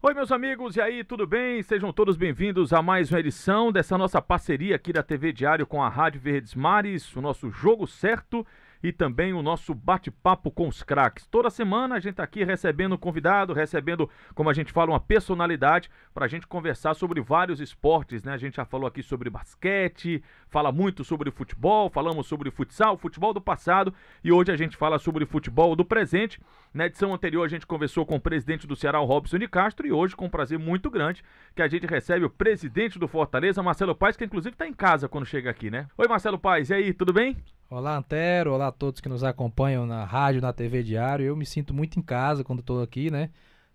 Oi, meus amigos, e aí, tudo bem? Sejam todos bem-vindos a mais uma edição dessa nossa parceria aqui da TV Diário com a Rádio Verdes Mares, o nosso Jogo Certo e também o nosso bate-papo com os craques. Toda semana a gente tá aqui recebendo um convidado, recebendo, como a gente fala, uma personalidade para a gente conversar sobre vários esportes, né? A gente já falou aqui sobre basquete, fala muito sobre futebol, falamos sobre futsal, futebol do passado e hoje a gente fala sobre futebol do presente. Na edição anterior a gente conversou com o presidente do Ceará, o Robson de Castro, e hoje com um prazer muito grande que a gente recebe o presidente do Fortaleza, Marcelo Paes, que inclusive está em casa quando chega aqui, né? Oi, Marcelo Paes, e aí, tudo bem? Olá, Antero, olá a todos que nos acompanham na rádio, na TV Diário. Eu me sinto muito em casa quando estou aqui, né?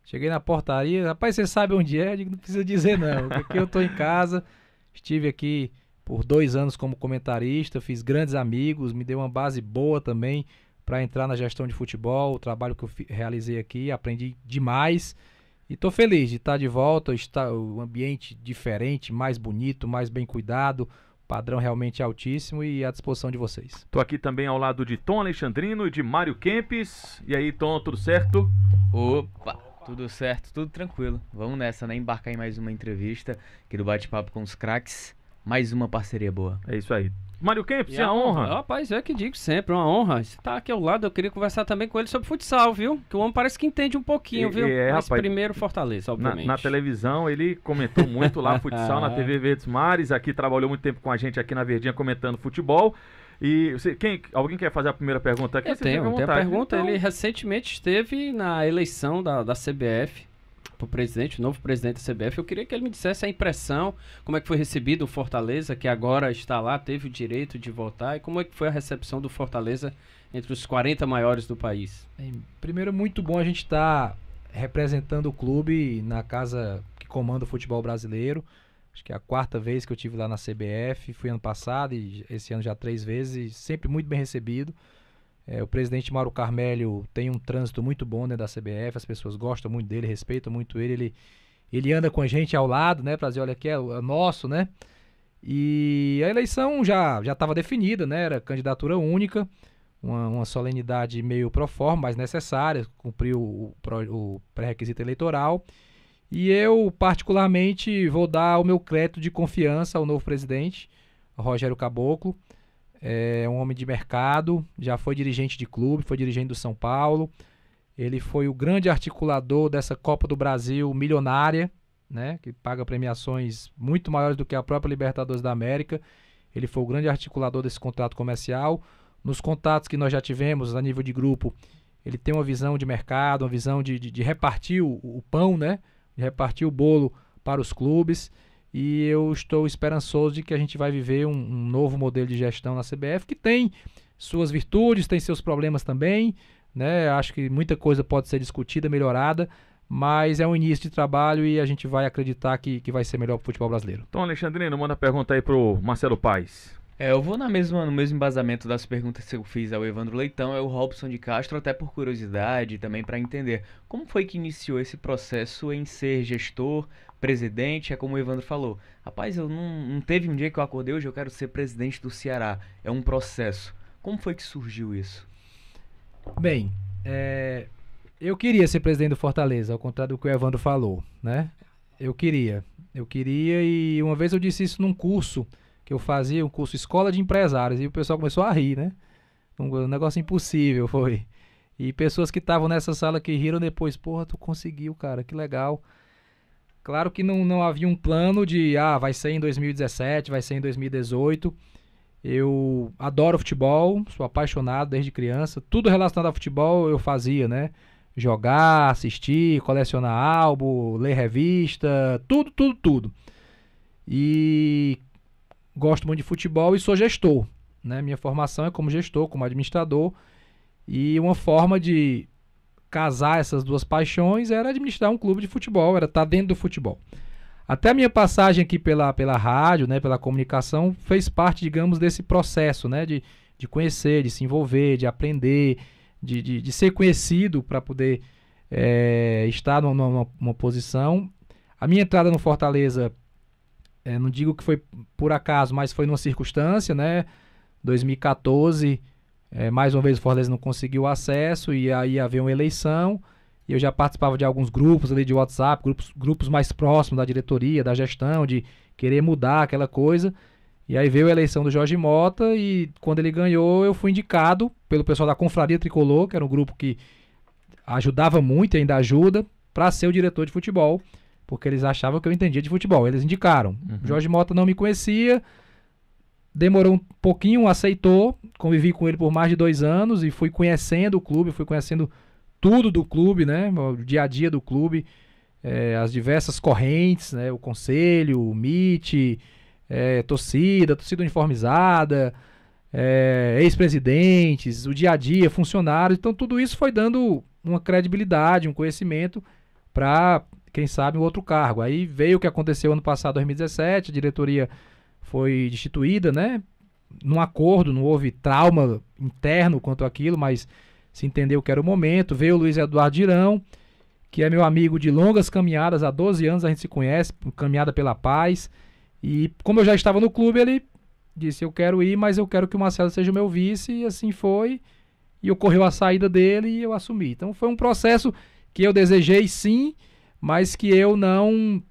Cheguei na portaria, rapaz, você sabe onde é? Eu digo, não precisa dizer não, porque aqui eu estou em casa, estive aqui por 2 anos como comentarista, fiz grandes amigos, me deu uma base boa também para entrar na gestão de futebol, o trabalho que eu realizei aqui, aprendi demais e estou feliz de estar de volta, está o ambiente diferente, mais bonito, mais bem cuidado, padrão realmente altíssimo e à disposição de vocês. Tô aqui também ao lado de Tom Alexandrino e de Mário Kempes. E aí, Tom, tudo certo? Opa, tudo certo, tudo tranquilo. Vamos nessa, né? Embarcar em mais uma entrevista aqui do Bate-Papo com os Craques. Mais uma parceria boa. É isso aí. Mário Kempes, E é a honra. Rapaz, é que digo sempre, uma honra. Você tá aqui ao lado, eu queria conversar também com ele sobre futsal, viu? Que o homem parece que entende um pouquinho, viu? Mas rapaz, primeiro Fortaleza, obviamente. Na televisão, ele comentou muito lá futsal na TV Verdes Mares, aqui trabalhou muito tempo com a gente aqui na Verdinha comentando futebol. E alguém quer fazer a primeira pergunta aqui? Eu tenho a pergunta. Então... Ele recentemente esteve na eleição da CBF, pro presidente, o novo presidente da CBF. Eu queria que ele me dissesse a impressão, como é que foi recebido o Fortaleza, que agora está lá, teve o direito de votar, e como é que foi a recepção do Fortaleza entre os 40 maiores do país. Primeiro, muito bom a gente estar representando o clube na casa que comanda o futebol brasileiro. Acho que é a 4ª vez que eu tive lá na CBF, fui ano passado e esse ano já 3 vezes, e sempre muito bem recebido. O presidente Mauro Carmélio tem um trânsito muito bom dentro da CBF, as pessoas gostam muito dele, respeitam muito ele anda com a gente ao lado, né, para dizer, olha, aqui é nosso, né, e a eleição já estava definida, né, era candidatura única, uma solenidade meio pro forma, mas necessária, cumpriu o pré-requisito eleitoral, e eu particularmente vou dar o meu crédito de confiança ao novo presidente, Rogério Caboclo. É um homem de mercado, já foi dirigente de clube, foi dirigente do São Paulo. Ele foi o grande articulador dessa Copa do Brasil milionária, né, que paga premiações muito maiores do que a própria Libertadores da América. Ele foi o grande articulador desse contrato comercial. Nos contatos que nós já tivemos a nível de grupo, ele tem uma visão de mercado, uma visão de repartir o pão, né, de repartir o bolo para os clubes. E eu estou esperançoso de que a gente vai viver um novo modelo de gestão na CBF, que tem suas virtudes, tem seus problemas também, né? Acho que muita coisa pode ser discutida, melhorada, mas é um início de trabalho e a gente vai acreditar que vai ser melhor para o futebol brasileiro. Tom Alexandrino, manda pergunta aí pro Marcelo Paes. Eu vou no mesmo embasamento das perguntas que eu fiz ao Evandro Leitão, é o Robson de Castro, até por curiosidade, também para entender como foi que iniciou esse processo em ser gestor, presidente. É como o Evandro falou, rapaz, eu não teve um dia que eu acordei, hoje eu quero ser presidente do Ceará, é um processo. Como foi que surgiu isso? Bem, eu queria ser presidente do Fortaleza, ao contrário do que o Evandro falou, né? Eu queria e uma vez eu disse isso num curso que eu fazia, um curso Escola de Empresários, e o pessoal começou a rir, né? Um negócio impossível foi. E pessoas que estavam nessa sala que riram depois, porra, tu conseguiu, cara, que legal. Claro que não havia um plano de, vai ser em 2017, vai ser em 2018. Eu adoro futebol, sou apaixonado desde criança. Tudo relacionado ao futebol eu fazia, né? Jogar, assistir, colecionar álbum, ler revista, tudo. E gosto muito de futebol e sou gestor, né? Minha formação é como gestor, como administrador. E uma forma de casar essas duas paixões era administrar um clube de futebol, era estar dentro do futebol. Até a minha passagem aqui pela rádio, né, pela comunicação, fez parte, digamos, desse processo, né, de conhecer, de se envolver, de aprender, de ser conhecido para poder estar numa posição. A minha entrada no Fortaleza, não digo que foi por acaso, mas foi numa circunstância, né, 2014, mais uma vez o Fortaleza não conseguiu acesso e aí havia uma eleição. e eu já participava de alguns grupos ali de WhatsApp, grupos mais próximos da diretoria, da gestão, de querer mudar aquela coisa. E aí veio a eleição do Jorge Mota e quando ele ganhou eu fui indicado pelo pessoal da Confraria Tricolor, que era um grupo que ajudava muito e ainda ajuda, para ser o diretor de futebol, porque eles achavam que eu entendia de futebol. Eles indicaram. Jorge Mota não me conhecia, demorou um pouquinho, aceitou, convivi com ele por mais de 2 anos e fui conhecendo o clube, fui conhecendo tudo do clube, né? O dia a dia do clube, as diversas correntes, né? O conselho, o MIT, torcida uniformizada, ex-presidentes, o dia a dia, funcionários. Então tudo isso foi dando uma credibilidade, um conhecimento para, quem sabe, um outro cargo. Aí veio o que aconteceu ano passado, 2017, a diretoria foi destituída, né? Num acordo, não houve trauma interno quanto àquilo, mas se entendeu que era o momento. Veio o Luiz Eduardo Girão, que é meu amigo de longas caminhadas, há 12 anos a gente se conhece, caminhada pela paz. E como eu já estava no clube, ele disse, eu quero ir, mas eu quero que o Marcelo seja o meu vice, e assim foi. E ocorreu a saída dele e eu assumi. Então foi um processo que eu desejei sim, mas que eu não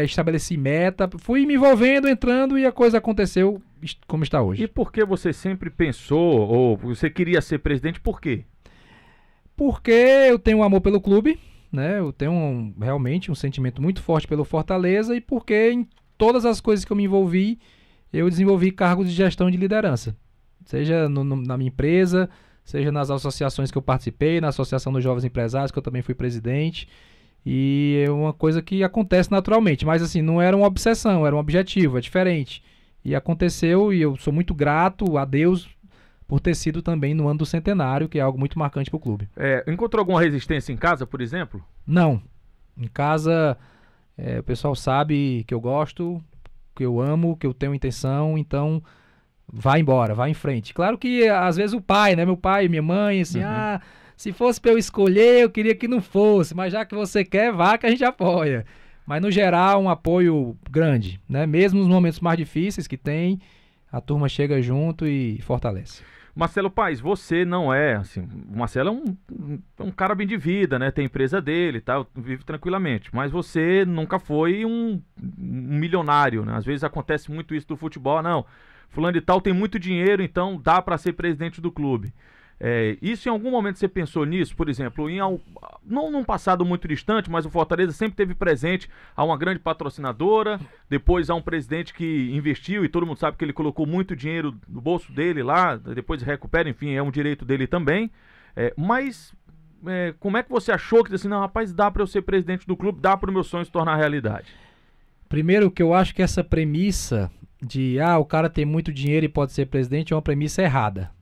estabeleci meta. Fui me envolvendo, entrando e a coisa aconteceu como está hoje. E por que você sempre pensou, ou você queria ser presidente, por quê? Porque eu tenho um amor pelo clube, né? Eu tenho realmente um sentimento muito forte pelo Fortaleza e porque em todas as coisas que eu me envolvi, eu desenvolvi cargos de gestão e de liderança. Seja na minha empresa, seja nas associações que eu participei, na Associação dos Jovens Empresários, que eu também fui presidente. E é uma coisa que acontece naturalmente, mas assim, não era uma obsessão, era um objetivo, é diferente. E aconteceu e eu sou muito grato a Deus por ter sido também no ano do centenário, que é algo muito marcante para o clube. Encontrou alguma resistência em casa, por exemplo? Não. Em casa, o pessoal sabe que eu gosto, que eu amo, que eu tenho intenção, então vai embora, vai em frente. Claro que às vezes o pai, né, meu pai e minha mãe, assim, se fosse para eu escolher, eu queria que não fosse, mas já que você quer, vá que a gente apoia. Mas no geral, um apoio grande, né? Mesmo nos momentos mais difíceis que tem, a turma chega junto e fortalece. Marcelo Paes, você não é, assim, o Marcelo é um cara bem de vida, né? Tem empresa dele e tal, vive tranquilamente. Mas você nunca foi um milionário, né? Às vezes acontece muito isso do futebol, não. Fulano de tal tem muito dinheiro, então dá para ser presidente do clube. Isso em algum momento você pensou nisso? Por exemplo, não num passado muito distante, mas o Fortaleza sempre teve presente a uma grande patrocinadora, depois a um presidente que investiu e todo mundo sabe que ele colocou muito dinheiro no bolso dele lá, depois recupera, enfim, é um direito dele também. Mas como é que você achou que assim, não, rapaz, dá para eu ser presidente do clube, dá para o meu sonho se tornar realidade? Primeiro que eu acho que essa premissa de o cara tem muito dinheiro e pode ser presidente é uma premissa errada.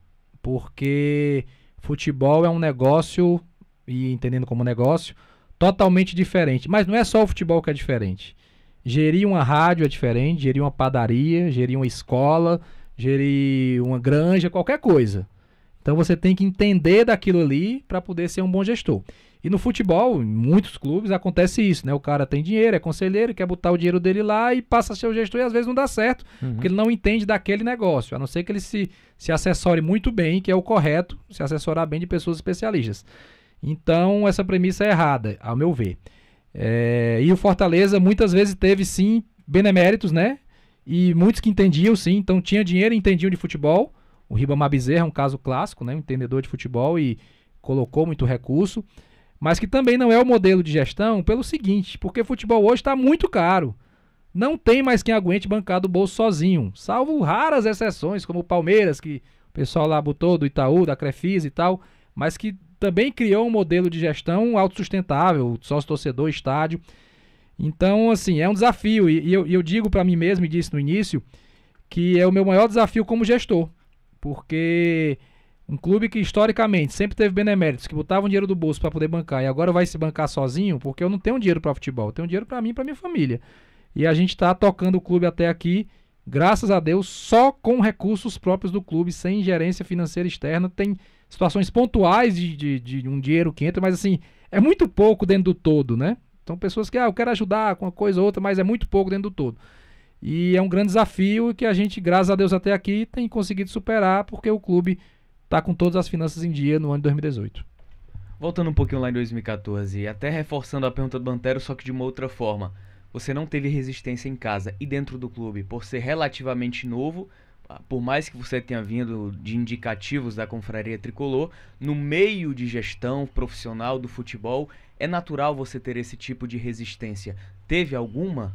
Porque futebol é um negócio, e entendendo como negócio, totalmente diferente. Mas não é só o futebol que é diferente. Gerir uma rádio é diferente, gerir uma padaria, gerir uma escola, gerir uma granja, qualquer coisa. Então você tem que entender daquilo ali para poder ser um bom gestor. E no futebol, em muitos clubes, acontece isso, né? O cara tem dinheiro, é conselheiro, quer botar o dinheiro dele lá e passa a ser o gestor e às vezes não dá certo, porque ele não entende daquele negócio, a não ser que ele se assessore muito bem, que é o correto, se assessorar bem de pessoas especialistas. Então, essa premissa é errada, ao meu ver. E o Fortaleza muitas vezes teve, sim, beneméritos, né? E muitos que entendiam, sim, então tinha dinheiro e entendiam de futebol. O Ribamar Bezerra é um caso clássico, né? Um entendedor de futebol e colocou muito recurso. Mas que também não é o modelo de gestão pelo seguinte, porque futebol hoje está muito caro. Não tem mais quem aguente bancar do bolso sozinho, salvo raras exceções, como o Palmeiras, que o pessoal lá botou, do Itaú, da Crefisa e tal, mas que também criou um modelo de gestão autossustentável, sócio-torcedor, estádio. Então, assim, é um desafio. E eu digo para mim mesmo, e disse no início, que é o meu maior desafio como gestor. Porque um clube que historicamente sempre teve beneméritos, que botavam dinheiro do bolso para poder bancar e agora vai se bancar sozinho, porque eu não tenho dinheiro para futebol, eu tenho dinheiro para mim e para minha família. E a gente está tocando o clube até aqui, graças a Deus, só com recursos próprios do clube, sem ingerência financeira externa. Tem situações pontuais de um dinheiro que entra, mas assim, é muito pouco dentro do todo, né? Então pessoas que, eu quero ajudar com uma coisa ou outra, mas é muito pouco dentro do todo. E é um grande desafio que a gente, graças a Deus até aqui, tem conseguido superar, porque o clube está com todas as finanças em dia no ano de 2018. Voltando um pouquinho lá em 2014, e até reforçando a pergunta do Bantero, só que de uma outra forma. Você não teve resistência em casa e dentro do clube por ser relativamente novo, por mais que você tenha vindo de indicativos da Confraria Tricolor, no meio de gestão profissional do futebol, é natural você ter esse tipo de resistência. Teve alguma?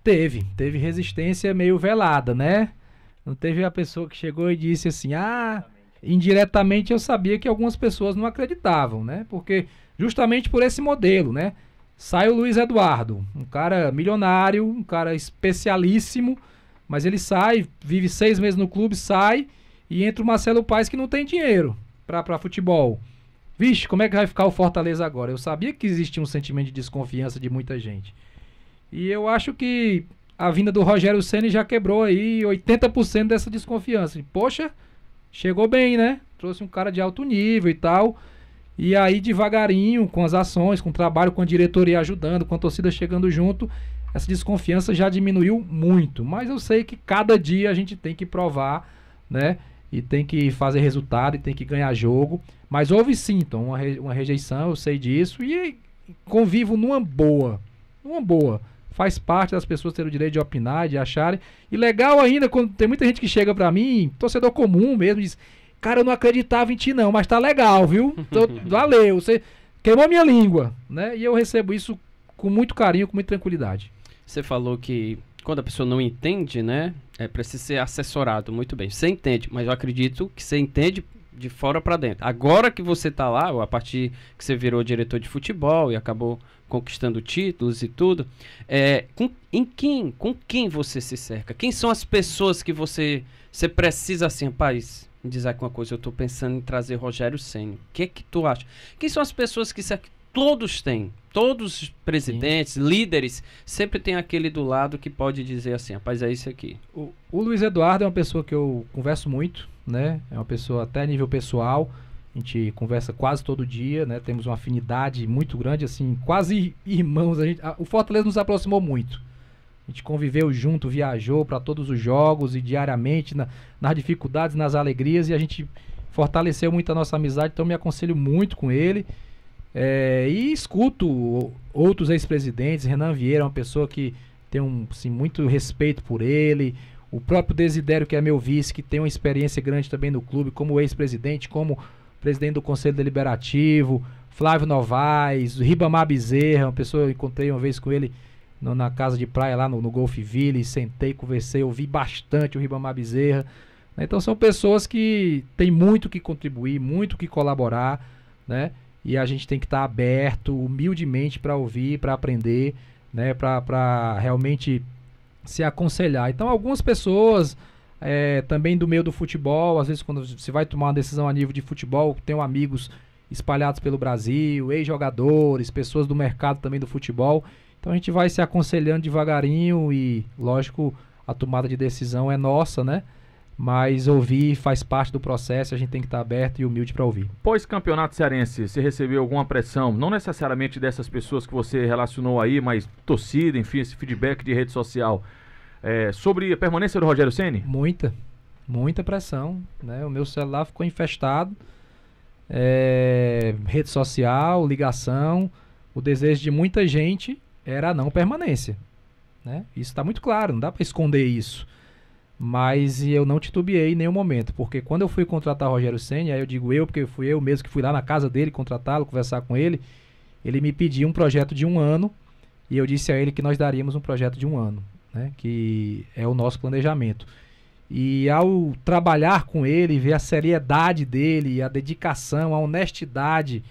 Teve resistência meio velada, né? Não teve a pessoa que chegou e disse assim, indiretamente eu sabia que algumas pessoas não acreditavam, né? Porque justamente por esse modelo, né? Sai o Luiz Eduardo, um cara milionário, um cara especialíssimo, mas ele sai, vive 6 meses no clube, sai e entra o Marcelo Paes que não tem dinheiro pra futebol. Vixe, como é que vai ficar o Fortaleza agora? Eu sabia que existia um sentimento de desconfiança de muita gente. E eu acho que a vinda do Rogério Ceni já quebrou aí 80% dessa desconfiança. E, poxa, chegou bem, né? Trouxe um cara de alto nível e tal. E aí, devagarinho, com as ações, com o trabalho, com a diretoria ajudando, com a torcida chegando junto, essa desconfiança já diminuiu muito. Mas eu sei que cada dia a gente tem que provar, né? E tem que fazer resultado, e tem que ganhar jogo. Mas houve sim, então, uma rejeição, eu sei disso. E convivo numa boa. Faz parte das pessoas terem o direito de opinar, de acharem. E legal ainda, quando tem muita gente que chega pra mim, torcedor comum mesmo, diz... Cara, eu não acreditava em ti não, mas tá legal, viu? Valeu, você queimou minha língua, né? E eu recebo isso com muito carinho, com muita tranquilidade. Você falou que quando a pessoa não entende, né? É preciso ser assessorado, muito bem. Você entende, mas eu acredito que você entende de fora para dentro. Agora que você tá lá, ou a partir que você virou diretor de futebol e acabou conquistando títulos e tudo, com quem você se cerca? Quem são as pessoas que você precisa assim, rapaz... Me dizer aqui uma coisa, eu tô pensando em trazer Rogério Ceni. O que é que tu acha? Quem são as pessoas que todos têm? Todos os presidentes, líderes, sempre tem aquele do lado que pode dizer assim, rapaz, é isso aqui. O Luiz Eduardo é uma pessoa que eu converso muito, né? É uma pessoa até a nível pessoal, a gente conversa quase todo dia, né? Temos uma afinidade muito grande, assim, quase irmãos. O Fortaleza nos aproximou muito. A gente conviveu junto, viajou para todos os jogos e diariamente nas dificuldades, nas alegrias, e a gente fortaleceu muito a nossa amizade, então me aconselho muito com ele. E escuto outros ex-presidentes. Renan Vieira é uma pessoa que tem assim, muito respeito por ele. O próprio Desidério, que é meu vice, que tem uma experiência grande também no clube, como ex-presidente, como presidente do Conselho Deliberativo. Flávio Novaes, Ribamar Bezerra, uma pessoa, eu encontrei uma vez com ele na casa de praia lá no Golfville, sentei, conversei, ouvi bastante o Ribamar Bezerra. Então são pessoas que têm muito que contribuir, muito que colaborar, né? E a gente tem que estar aberto, humildemente, para ouvir, para aprender, né? Para realmente se aconselhar. Então algumas pessoas também do meio do futebol, às vezes quando você vai tomar uma decisão a nível de futebol, tenho amigos espalhados pelo Brasil, ex-jogadores, pessoas do mercado também do futebol. Então a gente vai se aconselhando devagarinho e, lógico, a tomada de decisão é nossa, né? Mas ouvir faz parte do processo, a gente tem que estar aberto e humilde para ouvir. Pós-campeonato cearense, você recebeu alguma pressão, não necessariamente dessas pessoas que você relacionou aí, mas torcida, enfim, esse feedback de rede social, sobre a permanência do Rogério Ceni? Muita pressão, né? O meu celular ficou infestado, rede social, ligação, o desejo de muita gente era a não permanência, né? Isso está muito claro, não dá para esconder isso. Mas eu não titubeei em nenhum momento, porque quando eu fui contratar o Rogério Ceni, aí eu digo porque fui eu mesmo que fui lá na casa dele contratá-lo, conversar com ele, ele me pediu um projeto de 1 ano e eu disse a ele que nós daríamos um projeto de 1 ano, né? Que é o nosso planejamento. E ao trabalhar com ele, ver a seriedade dele, a dedicação, a honestidade,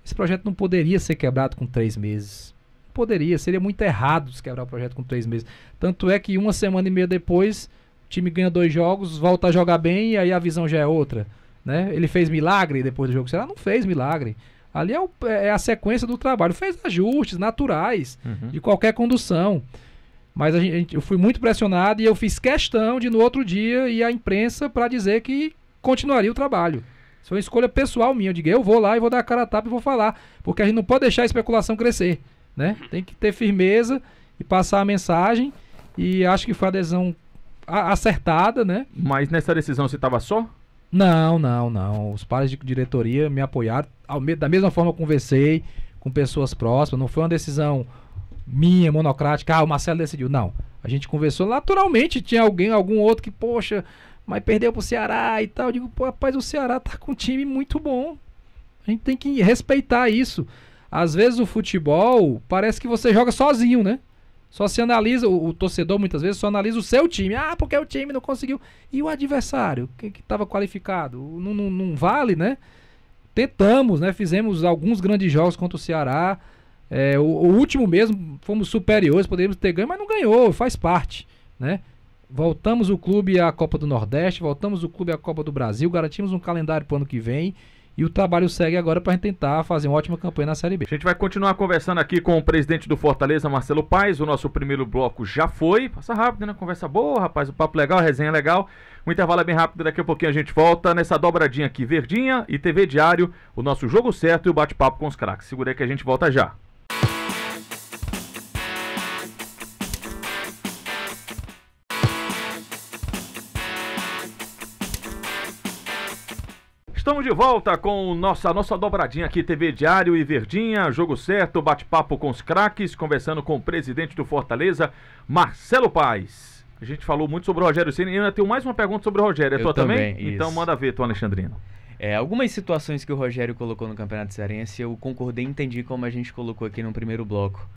esse projeto não poderia ser quebrado com 3 meses. Poderia, seria muito errado se quebrar o projeto com 3 meses. Tanto é que 1 semana e meia depois, o time ganha 2 jogos, volta a jogar bem e aí a visão já é outra, né? Ele fez milagre depois do jogo? Será? Não fez milagre. Ali é a sequência do trabalho. Fez ajustes naturais de qualquer condução. Mas eu fui muito pressionado e eu fiz questão de no outro dia ir à imprensa para dizer que continuaria o trabalho. Isso foi uma escolha pessoal minha. Eu digo, eu vou lá e vou dar a cara a tapa e vou falar. Porque a gente não pode deixar a especulação crescer, né? Tem que ter firmeza e passar a mensagem. E acho que foi a adesão acertada, né? Mas nessa decisão você estava só? Não. Os pares de diretoria me apoiaram. Da mesma forma, eu conversei com pessoas próximas. Não foi uma decisão minha, monocrática. O Marcelo decidiu. Não. A gente conversou naturalmente. Tinha algum outro que, poxa, mas perdeu pro Ceará e tal. Eu digo, pô, rapaz, o Ceará tá com um time muito bom. A gente tem que respeitar isso. Às vezes o futebol parece que você joga sozinho, né? Só se analisa, o torcedor muitas vezes só analisa o seu time. Porque o time não conseguiu. E o adversário, que estava qualificado? Não vale, né? Tentamos, né? Fizemos alguns grandes jogos contra o Ceará. O último mesmo, fomos superiores, poderíamos ter ganho, mas não ganhou, faz parte, né? Voltamos o clube à Copa do Nordeste, voltamos o clube à Copa do Brasil, garantimos um calendário para o ano que vem. E o trabalho segue agora para a gente tentar fazer uma ótima campanha na Série B. A gente vai continuar conversando aqui com o presidente do Fortaleza, Marcelo Paes. O nosso primeiro bloco já foi. Passa rápido, né? Conversa boa, rapaz. O papo legal, a resenha legal. O intervalo é bem rápido. Daqui a pouquinho a gente volta nessa dobradinha aqui. Verdinha e TV Diário. O nosso jogo certo e o bate-papo com os craques. Segura aí que a gente volta já. Estamos de volta com a nossa dobradinha aqui, TV Diário e Verdinha, jogo certo, bate-papo com os craques, conversando com o presidente do Fortaleza, Marcelo Paes. A gente falou muito sobre o Rogério Ceni e eu ainda tenho mais uma pergunta sobre o Rogério. É tua também? Então manda ver, tu, Alexandrino. Algumas situações que o Rogério colocou no Campeonato Cearense, eu concordei e entendi como a gente colocou aqui no primeiro bloco.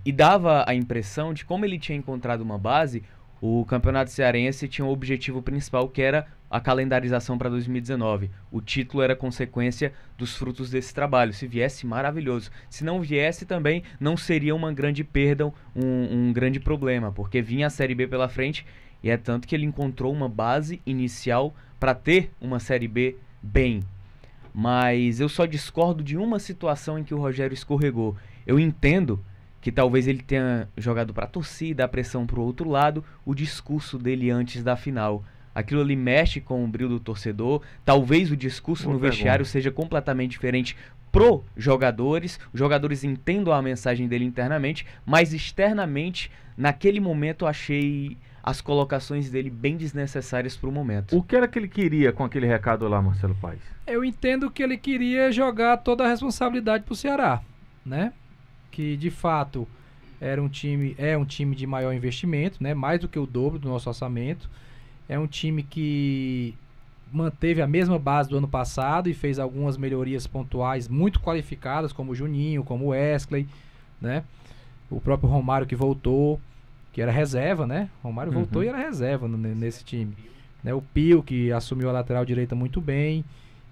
E dava a impressão de como ele tinha encontrado uma base. O Campeonato Cearense tinha um objetivo principal, que era a calendarização para 2019. O título era consequência dos frutos desse trabalho. Se viesse, maravilhoso. Se não viesse, também não seria uma grande perda, um grande problema, porque vinha a Série B pela frente, e é tanto que ele encontrou uma base inicial para ter uma Série B bem. Mas eu só discordo de uma situação em que o Rogério escorregou. Eu entendo que talvez ele tenha jogado para a torcida, a pressão para o outro lado, o discurso dele antes da final. Aquilo ali mexe com o brilho do torcedor. Talvez o discurso no vestiário seja completamente diferente pro jogadores. Os jogadores entendam a mensagem dele internamente, mas externamente, naquele momento, eu achei as colocações dele bem desnecessárias pro momento. O que era que ele queria com aquele recado lá, Marcelo Paes? Eu entendo que ele queria jogar toda a responsabilidade pro Ceará, né? Que de fato é um time de maior investimento, né? Mais do que o dobro do nosso orçamento. É um time que manteve a mesma base do ano passado e fez algumas melhorias pontuais muito qualificadas, como o Juninho, como o Wesley, né? O próprio Romário que voltou, que era reserva, né? O Romário voltou e era reserva nesse time, né? O Pio, que assumiu a lateral direita muito bem.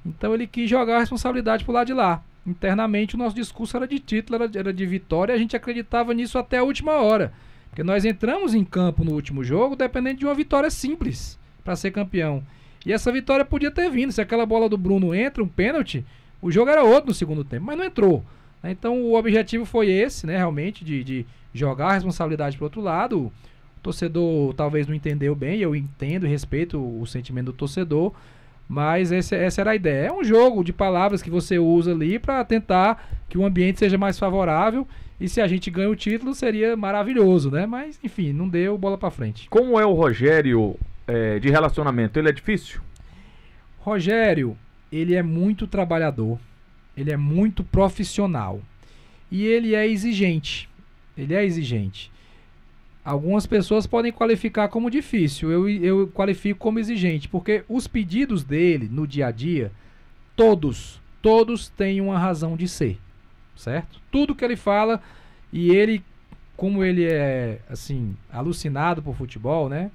Então ele quis jogar a responsabilidade pro lado de lá. Internamente o nosso discurso era de título, era de vitória, e a gente acreditava nisso até a última hora. Porque nós entramos em campo no último jogo dependendo de uma vitória simples para ser campeão. E essa vitória podia ter vindo. Se aquela bola do Bruno entra, um pênalti, o jogo era outro no segundo tempo, mas não entrou. Então o objetivo foi esse, né, realmente, de jogar a responsabilidade para o outro lado. O torcedor talvez não entendeu bem, eu entendo e respeito o sentimento do torcedor, mas essa era a ideia. É um jogo de palavras que você usa ali para tentar que o ambiente seja mais favorável, e se a gente ganha o título seria maravilhoso, né? Mas enfim, não deu bola para frente. Como é o Rogério de relacionamento? Ele é difícil? Rogério, ele é muito trabalhador, ele é muito profissional e ele é exigente. Algumas pessoas podem qualificar como difícil, eu qualifico como exigente, porque os pedidos dele no dia a dia, todos têm uma razão de ser, certo? Tudo que ele fala, e ele, como ele é, assim, alucinado por futebol, né?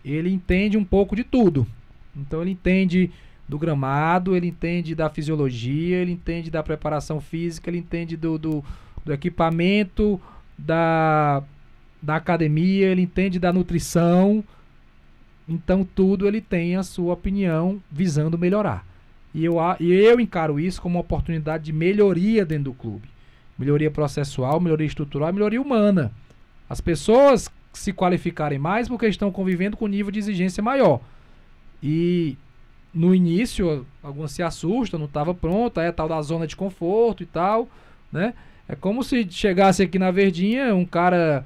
Ele entende um pouco de tudo. Então ele entende do gramado, ele entende da fisiologia, ele entende da preparação física, ele entende do equipamento, da academia, ele entende da nutrição. Então tudo ele tem a sua opinião visando melhorar. E eu encaro isso como uma oportunidade de melhoria dentro do clube. Melhoria processual, melhoria estrutural, melhoria humana. As pessoas se qualificarem mais porque estão convivendo com um nível de exigência maior. E no início, alguns se assustam, não estava pronto, é tal da zona de conforto e tal, né? É como se chegasse aqui na Verdinha um cara,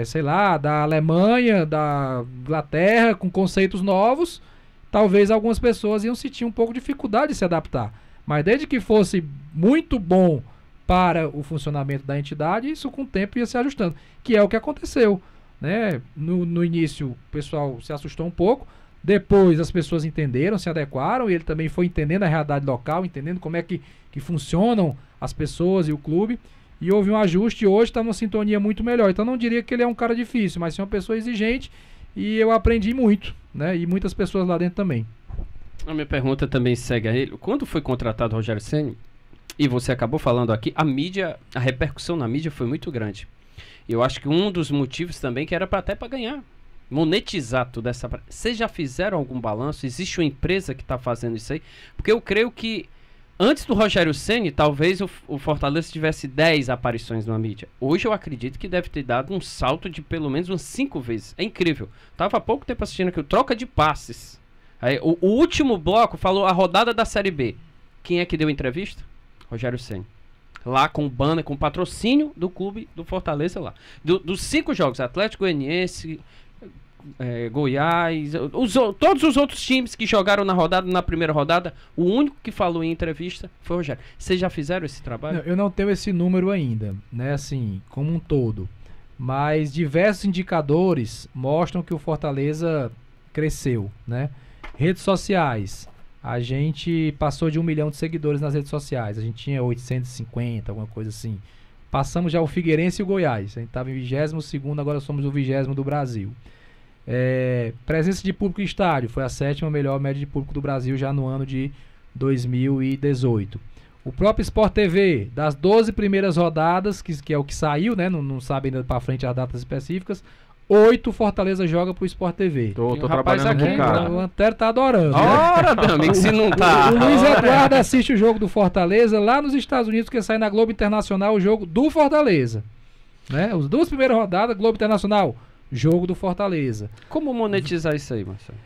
sei lá, da Alemanha, da Inglaterra, com conceitos novos, talvez algumas pessoas iam sentir um pouco de dificuldade de se adaptar. Mas desde que fosse muito bom para o funcionamento da entidade, isso com o tempo ia se ajustando, que é o que aconteceu, né? No início o pessoal se assustou um pouco, depois as pessoas entenderam, se adequaram, e ele também foi entendendo a realidade local, entendendo como é que funcionam as pessoas e o clube, e houve um ajuste e hoje está numa sintonia muito melhor. Então não diria que ele é um cara difícil, mas sim uma pessoa exigente, e eu aprendi muito, né? E muitas pessoas lá dentro também. A minha pergunta também segue a ele. Quando foi contratado o Rogério Ceni, e você acabou falando aqui, a repercussão na mídia foi muito grande. Eu acho que um dos motivos também que era até para ganhar, monetizar toda essa... Vocês já fizeram algum balanço? Existe uma empresa que está fazendo isso aí? Porque eu creio que antes do Rogério Ceni, talvez o Fortaleza tivesse 10 aparições na mídia. Hoje eu acredito que deve ter dado um salto de pelo menos umas 5 vezes. É incrível. Tava há pouco tempo assistindo aqui o Troca de Passes. Aí, o último bloco falou a rodada da Série B. Quem é que deu entrevista? Rogério Ceni. Lá com o banner, com o patrocínio do clube do Fortaleza lá. Dos 5 jogos, Atlético Goianiense, Goiás, todos os outros times que jogaram na primeira rodada, o único que falou em entrevista foi o Rogério. Vocês já fizeram esse trabalho? Não, eu não tenho esse número ainda, né, assim, como um todo. Mas diversos indicadores mostram que o Fortaleza cresceu, né? Redes sociais. A gente passou de 1 milhão de seguidores nas redes sociais. A gente tinha 850, alguma coisa assim. Passamos já o Figueirense e o Goiás. A gente estava em 22º, agora somos o 20º do Brasil. Presença de público em estádio. Foi a 7ª melhor média de público do Brasil já no ano de 2018. O próprio Sport TV, das 12 primeiras rodadas, que é o que saiu, né? Não sabe ainda para frente as datas específicas. 8 Fortaleza joga pro Sport TV. Tô trabalhando aqui, cara. O Antero tá adorando. Ora, meu amigo, se não tá. O Luiz Eduardo assiste o jogo do Fortaleza lá nos Estados Unidos, porque sai na Globo Internacional o jogo do Fortaleza. Né? As 2 primeiras rodadas, Globo Internacional, jogo do Fortaleza. Como monetizar isso aí, Marcelo?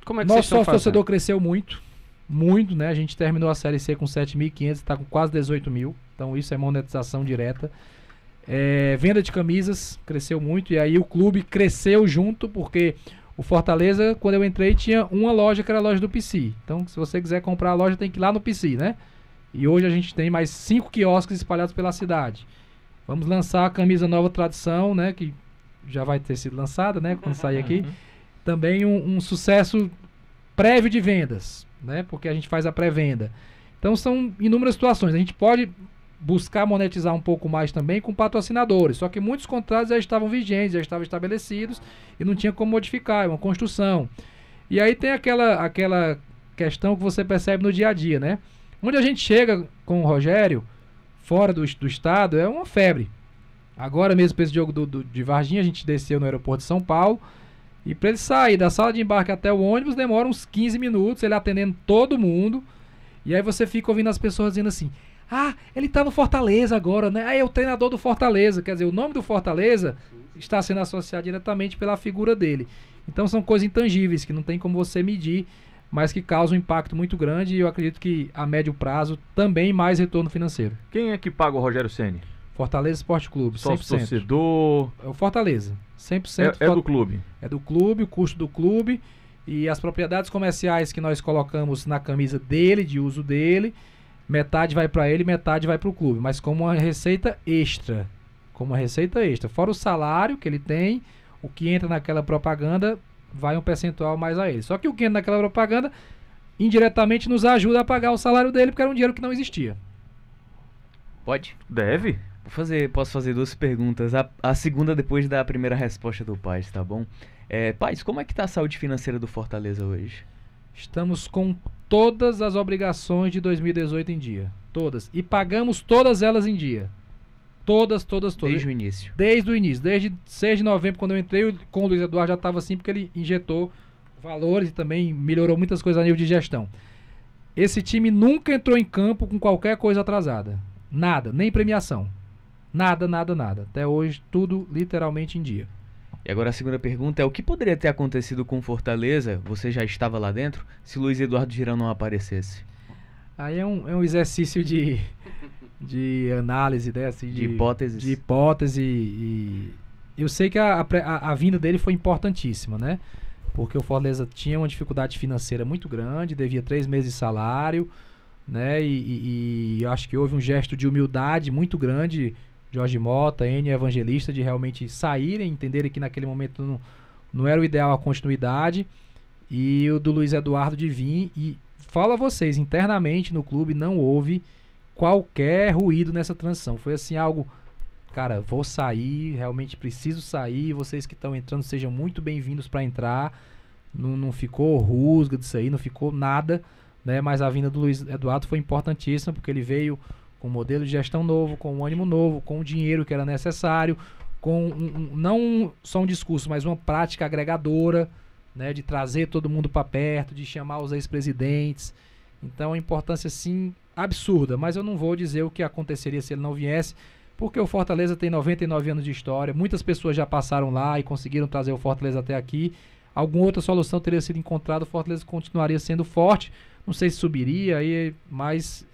Como é que Nosso vocês estão sócio torcedor fazendo? cresceu muito, né? A gente terminou a Série C com 7.500, está com quase 18 mil. Então isso é monetização direta. Venda de camisas cresceu muito, e aí o clube cresceu junto, porque o Fortaleza, quando eu entrei, tinha uma loja que era a loja do PC. Então, se você quiser comprar a loja, tem que ir lá no PC, né? E hoje a gente tem mais 5 quiosques espalhados pela cidade. Vamos lançar a camisa Nova Tradição, né? Que já vai ter sido lançada, né? Quando sair aqui. Também um sucesso prévio de vendas, né? Porque a gente faz a pré-venda. Então, são inúmeras situações. A gente pode buscar monetizar um pouco mais também com patrocinadores, só que muitos contratos já estavam vigentes, já estavam estabelecidos e não tinha como modificar, é uma construção. E aí tem aquela questão que você percebe no dia a dia, né? Onde a gente chega com o Rogério, fora do estado, é uma febre. Agora mesmo para esse jogo de Varginha, a gente desceu no aeroporto de São Paulo, e para ele sair da sala de embarque até o ônibus demora uns 15 minutos, ele atendendo todo mundo, e aí você fica ouvindo as pessoas dizendo assim: ah, ele tá no Fortaleza agora, né? É o treinador do Fortaleza. Quer dizer, o nome do Fortaleza está sendo associado diretamente pela figura dele. Então são coisas intangíveis que não tem como você medir, mas que causam um impacto muito grande, e eu acredito que a médio prazo também mais retorno financeiro. Quem é que paga o Rogério Ceni? Fortaleza Esporte Clube, 100%. Sócio torcedor? É o Fortaleza, 100%. É do clube? É do clube, o custo do clube e as propriedades comerciais que nós colocamos na camisa dele, de uso dele. Metade vai para ele, metade vai para o clube, mas como uma receita extra. Fora o salário que ele tem, o que entra naquela propaganda vai um percentual mais a ele. Só que o que entra naquela propaganda indiretamente nos ajuda a pagar o salário dele, porque era um dinheiro que não existia. Pode? Deve. Posso fazer 2 perguntas. A segunda depois da primeira resposta do Paz, tá bom? Paz, como é que tá a saúde financeira do Fortaleza hoje? Estamos com todas as obrigações de 2018 em dia. Todas. E pagamos todas elas em dia. Todas. Desde o início. Desde o início. Desde 6 de novembro, quando eu entrei, com o Luiz Eduardo já estava assim, porque ele injetou valores e também melhorou muitas coisas a nível de gestão. Esse time nunca entrou em campo com qualquer coisa atrasada. Nada, nem premiação. Nada. Até hoje, tudo literalmente em dia. E agora a segunda pergunta é: o que poderia ter acontecido com Fortaleza, você já estava lá dentro, se Luiz Eduardo Girão não aparecesse? Aí é um exercício de análise, né? Assim, de hipóteses. De hipótese, e eu sei que a vinda dele foi importantíssima, né? porque o Fortaleza tinha uma dificuldade financeira muito grande, devia 3 meses de salário, né? E eu acho que houve um gesto de humildade muito grande, Jorge Mota, Enio Evangelista, de realmente saírem, entenderem que naquele momento não era o ideal a continuidade, e o do Luiz Eduardo de vir, e falo a vocês, internamente no clube não houve qualquer ruído nessa transição, foi assim algo, cara, vou sair, realmente preciso sair, vocês que estão entrando sejam muito bem-vindos para entrar, não ficou rusga disso aí, não ficou nada, né? Mas a vinda do Luiz Eduardo foi importantíssima, porque ele veio com um modelo de gestão novo, com um ânimo novo, com o dinheiro que era necessário, com não só um discurso, mas uma prática agregadora, né? De trazer todo mundo para perto, de chamar os ex-presidentes. Então a importância sim absurda, mas eu não vou dizer o que aconteceria se ele não viesse, porque o Fortaleza tem 99 anos de história, muitas pessoas já passaram lá e conseguiram trazer o Fortaleza até aqui. Alguma outra solução teria sido encontrada, o Fortaleza continuaria sendo forte. Não sei se subiria, mas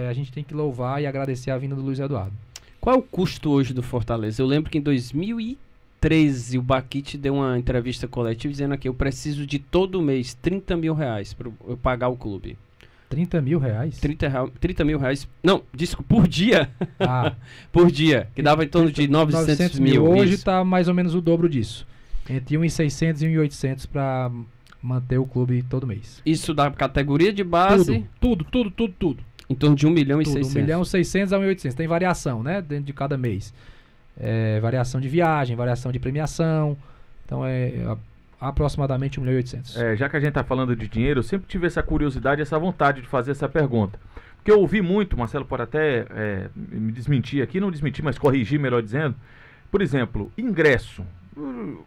a gente tem que louvar e agradecer a vinda do Luiz Eduardo. Qual é o custo hoje do Fortaleza? Eu lembro que em 2013 o Baquite deu uma entrevista coletiva dizendo que eu preciso de todo mês 30 mil reais para eu pagar o clube. 30 mil reais? 30 mil reais. Não, desculpa, por dia. Ah. Por dia, que dava em torno de 900 mil. Hoje está mais ou menos o dobro disso. Entre 1.600 e 1.800 para manter o clube todo mês. Isso da categoria de base? Tudo. Em torno de 1 milhão e 600. 1 milhão e 600 a 1.800. Tem variação, né? Dentro de cada mês. Variação de viagem, variação de premiação. Então aproximadamente 1 milhão e 800. Já que a gente está falando de dinheiro, eu sempre tive essa curiosidade, essa vontade de fazer essa pergunta. Porque eu ouvi muito, Marcelo pode até me desmentir aqui, não desmentir, mas corrigir, melhor dizendo. Por exemplo, ingresso,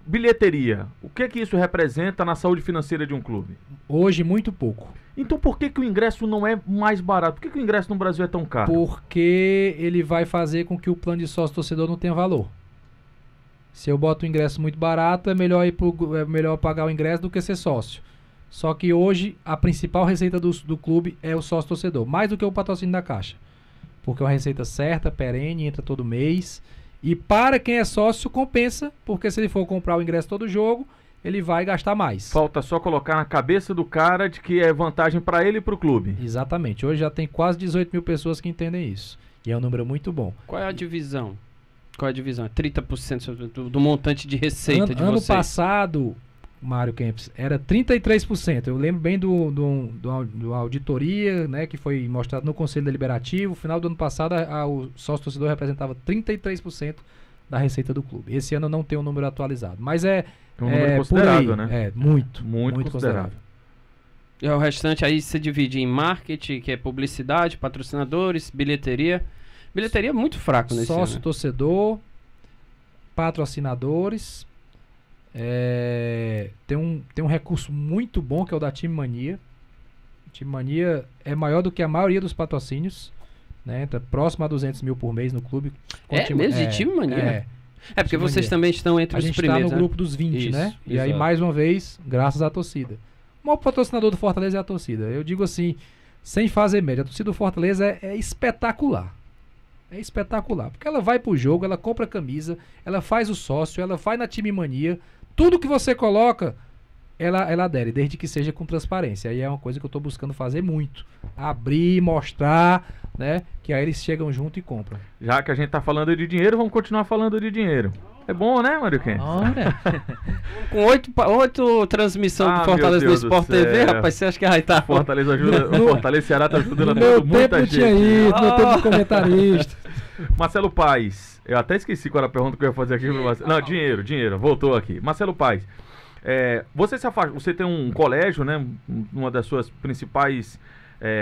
bilheteria, o que é que isso representa na saúde financeira de um clube? Hoje, muito pouco. Então por que o ingresso não é mais barato? Por que o ingresso no Brasil é tão caro? Porque ele vai fazer com que o plano de sócio-torcedor não tenha valor. Se eu boto o ingresso muito barato, é melhor pagar o ingresso do que ser sócio. Só que hoje a principal receita do clube é o sócio-torcedor, mais do que o patrocínio da Caixa. Porque é uma receita certa, perene, entra todo mês. E para quem é sócio, compensa, porque se ele for comprar o ingresso todo jogo, ele vai gastar mais. Falta só colocar na cabeça do cara de que é vantagem para ele e para o clube. Exatamente. Hoje já tem quase 18 mil pessoas que entendem isso. E é um número muito bom. Qual é a divisão? É 30% do montante de receita de vocês? Ano passado, Mário Kempis, era 33%. Eu lembro bem do auditoria, né, que foi mostrado no Conselho Deliberativo. No final do ano passado, o sócio-torcedor representava 33% da receita do clube. Esse ano não tem um número atualizado. Mas é um número considerável, né? Muito considerável. E o restante aí se divide em marketing, que é publicidade, patrocinadores, bilheteria. Bilheteria é muito fraco nesse ano. Sócio-torcedor, patrocinadores. Tem um recurso muito bom que é o da Time Mania. Time Mania é maior do que a maioria dos patrocínios, né? Entra próximo a 200 mil por mês no clube. De Time Mania? Porque Time vocês Mania. também estão entre os primeiros. A gente está no grupo dos 20, Isso, né? E exato. aí, mais uma vez, graças à torcida. O maior patrocinador do Fortaleza é a torcida. Eu digo assim, sem fazer média, a torcida do Fortaleza é espetacular. É espetacular, porque ela vai pro jogo, ela compra camisa, ela faz o sócio, ela vai na Time Mania. Tudo que você coloca, ela adere, desde que seja com transparência. Aí é uma coisa que eu estou buscando fazer muito. Abrir, mostrar, né? Que aí eles chegam junto e compram. Já que a gente tá falando de dinheiro, vamos continuar falando de dinheiro. É bom, né, Mário Kempis? Com 8 transmissões do Fortaleza no Sport TV, rapaz, você acha que vai estar... Fortaleza ajuda, o Fortaleza Ceará tá ajudando muita gente. No tempo de comentarista. Marcelo Paes, eu até esqueci qual era a pergunta que eu ia fazer aqui pro Marcelo. Não, dinheiro, voltou aqui. Marcelo Paes, você tem um colégio, né? Uma das suas principais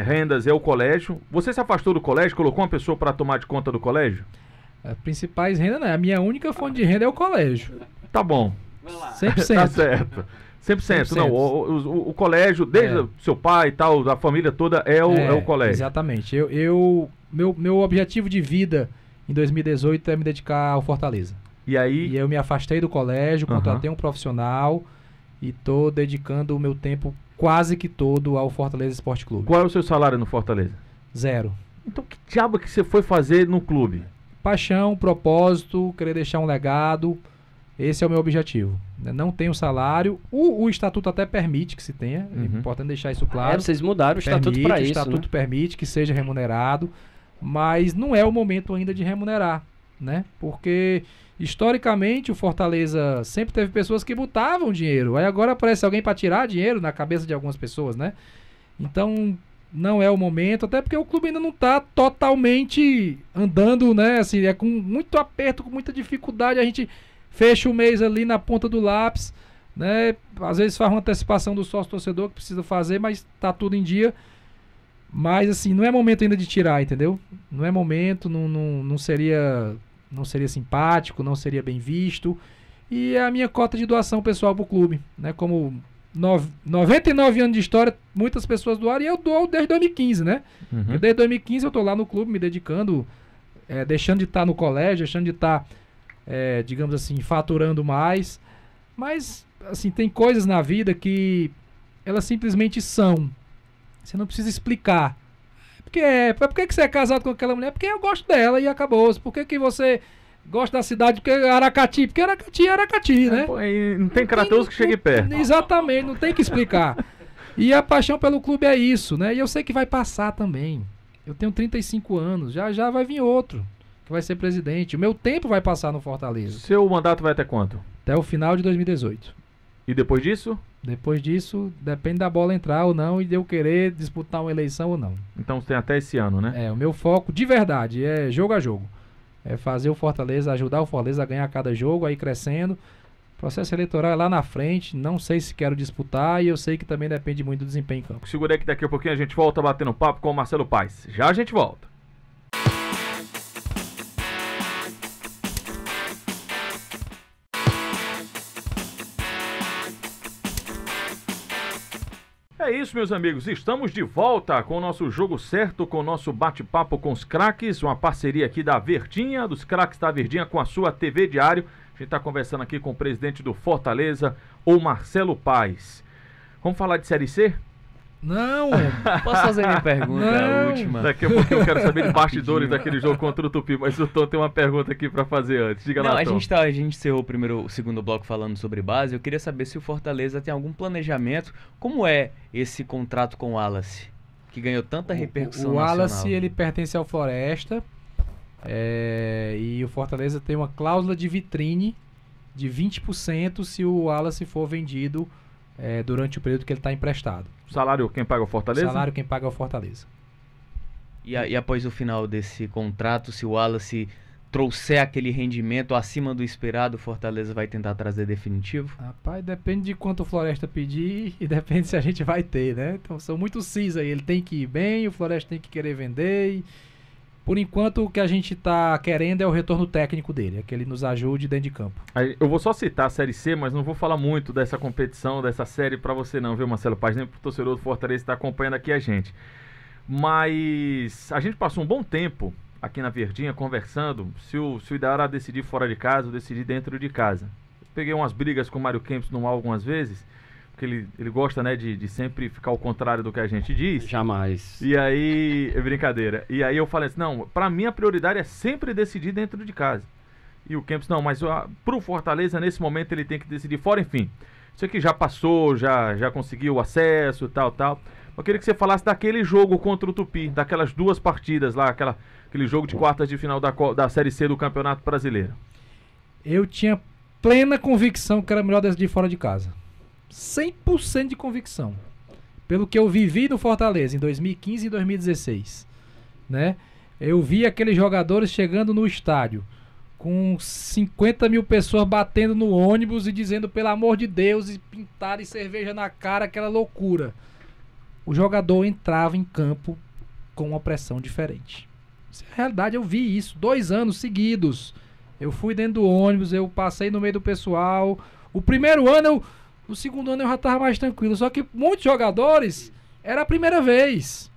rendas é o colégio. Você se afastou do colégio, colocou uma pessoa para tomar de conta do colégio? As principais rendas, né? A minha única fonte de renda é o colégio. Tá bom. 100%. Tá certo. 100%. Não, o colégio, desde seu pai e tal, a família toda é o colégio. Exatamente. Meu objetivo de vida em 2018 é me dedicar ao Fortaleza. E aí? E eu me afastei do colégio, contratei um profissional e tô dedicando o meu tempo quase que todo ao Fortaleza Esporte Clube. Qual é o seu salário no Fortaleza? 0. Então que diabo que você foi fazer no clube? Paixão, propósito, querer deixar um legado. Esse é o meu objetivo. né? Não tem o salário. O estatuto até permite que se tenha. É importante deixar isso claro. Vocês mudaram o estatuto para isso, O estatuto né? permite que seja remunerado, mas não é o momento ainda de remunerar, né? Porque historicamente o Fortaleza sempre teve pessoas que botavam dinheiro. Aí agora aparece alguém para tirar dinheiro na cabeça de algumas pessoas, né? Então não é o momento, até porque o clube ainda não está totalmente andando, né? Assim, é com muito aperto, com muita dificuldade. A gente fecha o mês ali na ponta do lápis, né? Às vezes faz uma antecipação do sócio-torcedor que precisa fazer, mas tá tudo em dia. Mas assim, não é momento ainda de tirar, entendeu? Não é momento, não seria simpático, não seria bem visto. E é a minha cota de doação pessoal pro clube, né? Como 99 anos de história, muitas pessoas doaram e eu dou desde 2015, né? Uhum. Desde 2015 eu tô lá no clube me dedicando, deixando de estar no colégio, deixando de estar, digamos assim, faturando mais. Mas, assim, tem coisas na vida que elas simplesmente são. Você não precisa explicar. Por que você é casado com aquela mulher? Porque eu gosto dela e acabou. Por que você gosta da cidade? Porque Aracati. Porque Aracati é Aracati, né? Pô, e não tem Crateus que chegue perto. Exatamente, não tem que explicar. E a paixão pelo clube é isso, né? E eu sei que vai passar também. Eu tenho 35 anos, já vai vir outro que vai ser presidente. O meu tempo vai passar no Fortaleza. Seu mandato vai até quanto? Até o final de 2018. E depois disso? Depois disso, depende da bola entrar ou não e de eu querer disputar uma eleição ou não. Então tem até esse ano, né? O meu foco de verdade é jogo a jogo. É fazer o Fortaleza, ajudar o Fortaleza a ganhar cada jogo, aí crescendo. Processo eleitoral é lá na frente, não sei se quero disputar e eu sei que também depende muito do desempenho em campo. Segura aí que daqui a pouquinho a gente volta batendo papo com o Marcelo Paes. Já a gente volta. É isso, meus amigos, estamos de volta com o nosso Jogo Certo, com o nosso bate-papo com os craques, uma parceria aqui da Verdinha, dos craques da Verdinha com a sua TV Diário. A gente está conversando aqui com o presidente do Fortaleza, o Marcelo Paes. Vamos falar de Série C? Não! Posso fazer minha pergunta, a última? Daqui a pouco eu quero saber de bastidores daquele jogo contra o Tupi, mas o Tom tem uma pergunta aqui pra fazer antes. Diga lá, Tom. A gente encerrou o segundo bloco falando sobre base. Eu queria saber se o Fortaleza tem algum planejamento. Como é esse contrato com o Wallace, que ganhou tanta repercussão nacional? O Wallace, ele pertence ao Floresta, e o Fortaleza tem uma cláusula de vitrine de 20% se o Wallace for vendido durante o período que ele está emprestado. Salário quem paga o Fortaleza? Salário quem paga é o Fortaleza. E após o final desse contrato, se o Wallace trouxer aquele rendimento acima do esperado, o Fortaleza vai tentar trazer definitivo? Rapaz, depende de quanto o Floresta pedir e depende se a gente vai ter, né? Então são muito cis aí. Ele tem que ir bem, o Floresta tem que querer vender e... Por enquanto, o que a gente está querendo é o retorno técnico dele, é que ele nos ajude dentro de campo. Eu vou só citar a Série C, mas não vou falar muito dessa competição, dessa série para você não, viu, Marcelo Paes? Nem pro torcedor do Fortaleza que está acompanhando aqui a gente. Mas a gente passou um bom tempo aqui na Verdinha conversando se o ideal era decidir fora de casa ou decidir dentro de casa. Eu peguei umas brigas com o Mário Kempis no ar algumas vezes, porque ele gosta, né, de sempre ficar ao contrário do que a gente diz. Jamais. E aí, é brincadeira. E aí eu falei assim, não, pra mim a prioridade é sempre decidir dentro de casa. E o Kempis, não, mas pro Fortaleza, nesse momento, ele tem que decidir fora, enfim. Isso aqui já passou, já conseguiu acesso, tal. Eu queria que você falasse daquele jogo contra o Tupi, daquelas duas partidas lá, aquele jogo de quartas de final da Série C do Campeonato Brasileiro. Eu tinha plena convicção que era melhor decidir fora de casa. 100% de convicção. Pelo que eu vivi no Fortaleza em 2015 e 2016, né? Eu vi aqueles jogadores chegando no estádio com 50 mil pessoas batendo no ônibus e dizendo pelo amor de Deus, e pintar e cerveja na cara, aquela loucura. O jogador entrava em campo com uma pressão diferente. Isso é a realidade, eu vi isso 2 anos seguidos. Eu fui dentro do ônibus, eu passei no meio do pessoal. O primeiro ano no segundo ano eu já estava mais tranquilo. Só que muitos jogadores era a primeira vez,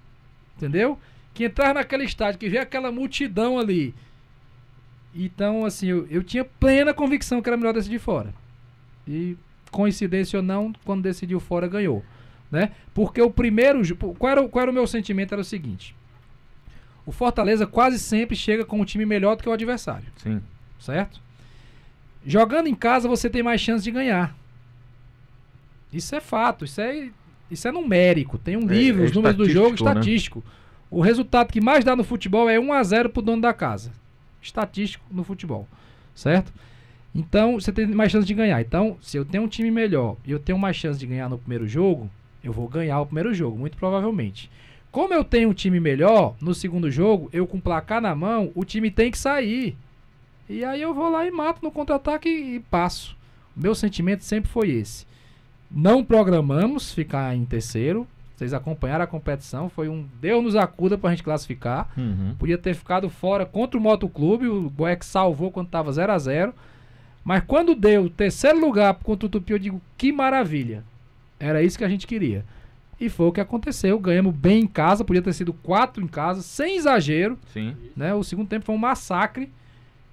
entendeu? Que entraram naquele estádio, que vê aquela multidão ali. Então, assim, eu tinha plena convicção que era melhor decidir fora. E, coincidência ou não, quando decidiu fora, ganhou, né? Porque o primeiro... Qual era o meu sentimento? Era o seguinte. O Fortaleza quase sempre chega com um time melhor do que o adversário. Sim. Certo? Jogando em casa você tem mais chance de ganhar. Isso é fato, isso é numérico. Tem um livro, os números do jogo, estatístico. Né? O resultado que mais dá no futebol é 1-0 pro dono da casa. Estatístico no futebol, certo? Então, você tem mais chance de ganhar. Então, se eu tenho um time melhor e eu tenho mais chance de ganhar no primeiro jogo, eu vou ganhar o primeiro jogo, muito provavelmente. Como eu tenho um time melhor, no segundo jogo, eu com placar na mão, o time tem que sair. E aí eu vou lá e mato no contra-ataque e passo. O meu sentimento sempre foi esse. Não programamos ficar em terceiro. Vocês acompanharam a competição. Foi um Deus nos acuda pra gente classificar. Podia ter ficado fora contra o Motoclube. O Boeck salvou quando tava 0-0. Mas quando deu o terceiro lugar contra o Tupi, eu digo, que maravilha. Era isso que a gente queria. E foi o que aconteceu. Ganhamos bem em casa. Podia ter sido 4 em casa, sem exagero. Sim. Né? O segundo tempo foi um massacre.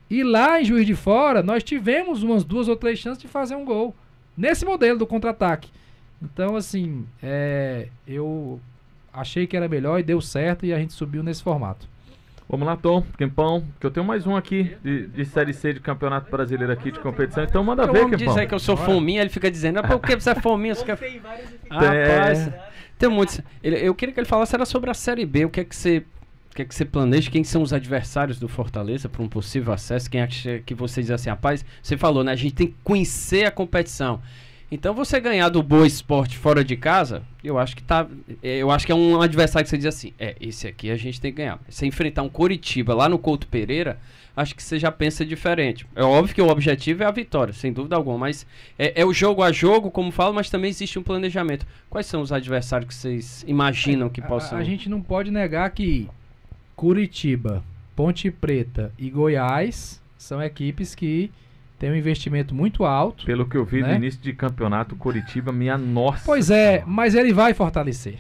E lá em Juiz de Fora, nós tivemos umas 2 ou 3 chances de fazer um gol. Nesse modelo do contra-ataque. Então, assim, eu achei que era melhor e deu certo e a gente subiu nesse formato. Vamos lá, Tom, Quempão, que eu tenho mais um aqui de Série C de Campeonato Brasileiro aqui de competição, então manda ver, Quempão. Dizer que eu sou fominha, ele fica dizendo, por que você é fominha? Você quer... Rapaz, tem muitos. Eu queria que ele falasse era sobre a Série B, o que é que você planeja, quem são os adversários do Fortaleza para um possível acesso, quem acha que você diz assim, rapaz, você falou, né, a gente tem que conhecer a competição. Então você ganhar do Boa Esporte fora de casa, eu acho que é um adversário que você diz assim, esse aqui a gente tem que ganhar. Se enfrentar um Coritiba lá no Couto Pereira, acho que você já pensa diferente. É óbvio que o objetivo é a vitória, sem dúvida alguma, mas é o jogo a jogo, como falo, mas também existe um planejamento. Quais são os adversários que vocês imaginam que possam... A gente não pode negar que Curitiba, Ponte Preta e Goiás são equipes que têm um investimento muito alto. Pelo que eu vi no início de campeonato, Curitiba, minha nossa. Pois é, mas ele vai fortalecer.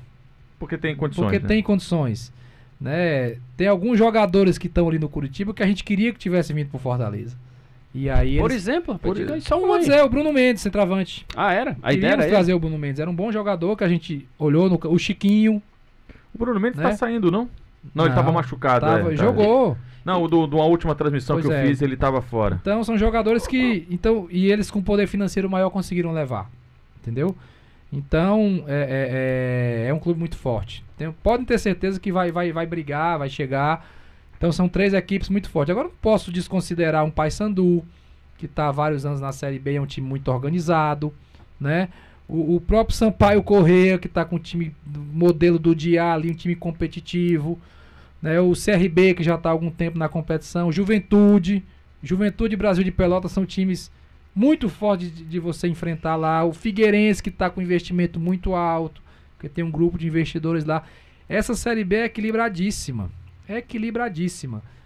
Porque tem condições. Porque tem condições. Né? Tem alguns jogadores que estão ali no Curitiba que a gente queria que tivesse vindo pro Fortaleza. E aí por exemplo, vamos dizer, o Bruno Mendes, centroavante. Ah, era? A ideia era trazer o Bruno Mendes. Era um bom jogador que a gente olhou o Chiquinho. O Bruno Mendes tá saindo, não? Não, ele tava machucado. Jogou. Não, de uma última transmissão que eu fiz, ele tava fora. Então, são jogadores que... e eles com poder financeiro maior conseguiram levar. Entendeu? Então, é um clube muito forte. Podem ter certeza que vai brigar, vai chegar. Então, são 3 equipes muito fortes. Agora, não posso desconsiderar um Paysandu, que está há vários anos na Série B, é um time muito organizado, né? O próprio Sampaio Corrêa, que está com o time modelo do Diá ali, um time competitivo. Né? O CRB, que já está há algum tempo na competição. Juventude e Brasil de Pelotas são times muito fortes de você enfrentar lá. O Figueirense, que está com investimento muito alto, porque tem um grupo de investidores lá. Essa Série B é equilibradíssima.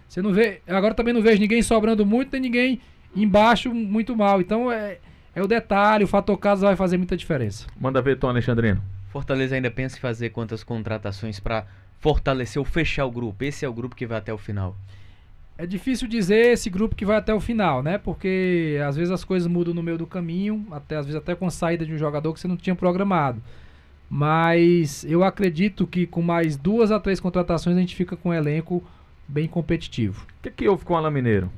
Você não vê, agora também não vejo ninguém sobrando muito, nem ninguém embaixo muito mal. Então é o detalhe, o fator casa vai fazer muita diferença. Manda ver, Tom Alexandrino. Fortaleza ainda pensa em fazer quantas contratações para fortalecer ou fechar o grupo? Esse é o grupo que vai até o final. É difícil dizer esse grupo que vai até o final, né? Porque às vezes as coisas mudam no meio do caminho, às vezes até com a saída de um jogador que você não tinha programado. Mas eu acredito que com mais 2 a 3 contratações a gente fica com um elenco bem competitivo. O que houve com o Alain Mineiro?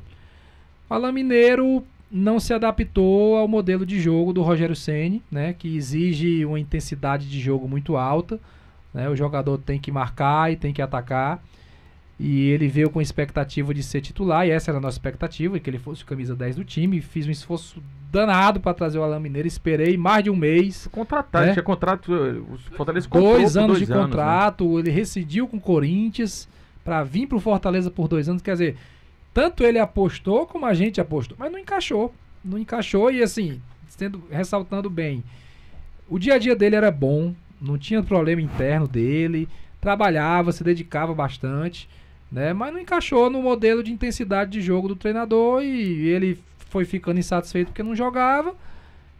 O Alain Mineiro não se adaptou ao modelo de jogo do Rogério Ceni, né? Que exige uma intensidade de jogo muito alta. Né? O jogador tem que marcar e tem que atacar. E ele veio com expectativa de ser titular, e essa era a nossa expectativa, que ele fosse o camisa 10 do time. Fiz um esforço danado para trazer o Alain Mineiro, esperei mais de um mês. Contratado, tinha contrato, o Fortaleza comprou 2 anos de contrato, né? Ele rescindiu com o Corinthians para vir pro Fortaleza por 2 anos, quer dizer, tanto ele apostou como a gente apostou, mas não encaixou e assim, ressaltando bem, o dia a dia dele era bom, não tinha problema interno dele, trabalhava, se dedicava bastante, né? Mas não encaixou no modelo de intensidade de jogo do treinador e ele foi ficando insatisfeito porque não jogava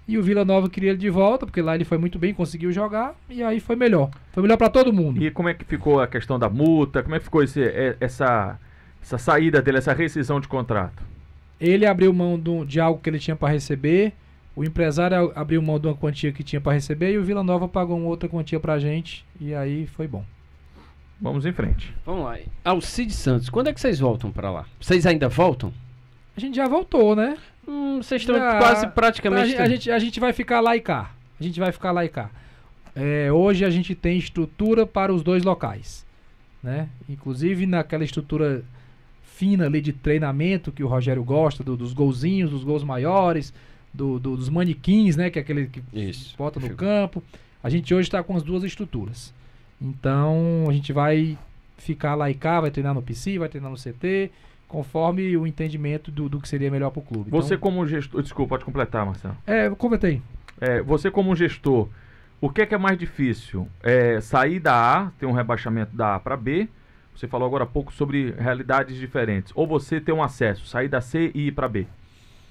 e o Vila Nova queria ele de volta, porque lá ele foi muito bem, conseguiu jogar e aí foi melhor para todo mundo. E como é que ficou a questão da multa, como é que ficou essa saída dele, essa rescisão de contrato? Ele abriu mão de algo que ele tinha para receber, o empresário abriu mão de uma quantia que tinha para receber e o Vila Nova pagou uma outra quantia pra gente e aí foi bom. Vamos em frente. Vamos lá. Alcides Santos, quando é que vocês voltam pra lá? Vocês ainda voltam? A gente já voltou, né? Vocês estão quase praticamente... A gente vai ficar lá e cá. Hoje a gente tem estrutura para os 2 locais, né? Inclusive naquela estrutura fina ali de treinamento que o Rogério gosta, dos golzinhos, dos gols maiores, dos manequins, né? Que é aquele que bota no campo. A gente hoje está com as 2 estruturas. Então a gente vai ficar lá e cá, vai treinar no PC, vai treinar no CT, conforme o entendimento do que seria melhor para o clube. Você como gestor... Desculpa, pode completar, Marcelo. Eu completei. Você como gestor, o que é mais difícil? Sair da A, ter um rebaixamento da A para B. Você falou agora há pouco sobre realidades diferentes. Ou você ter um acesso, sair da C e ir para B.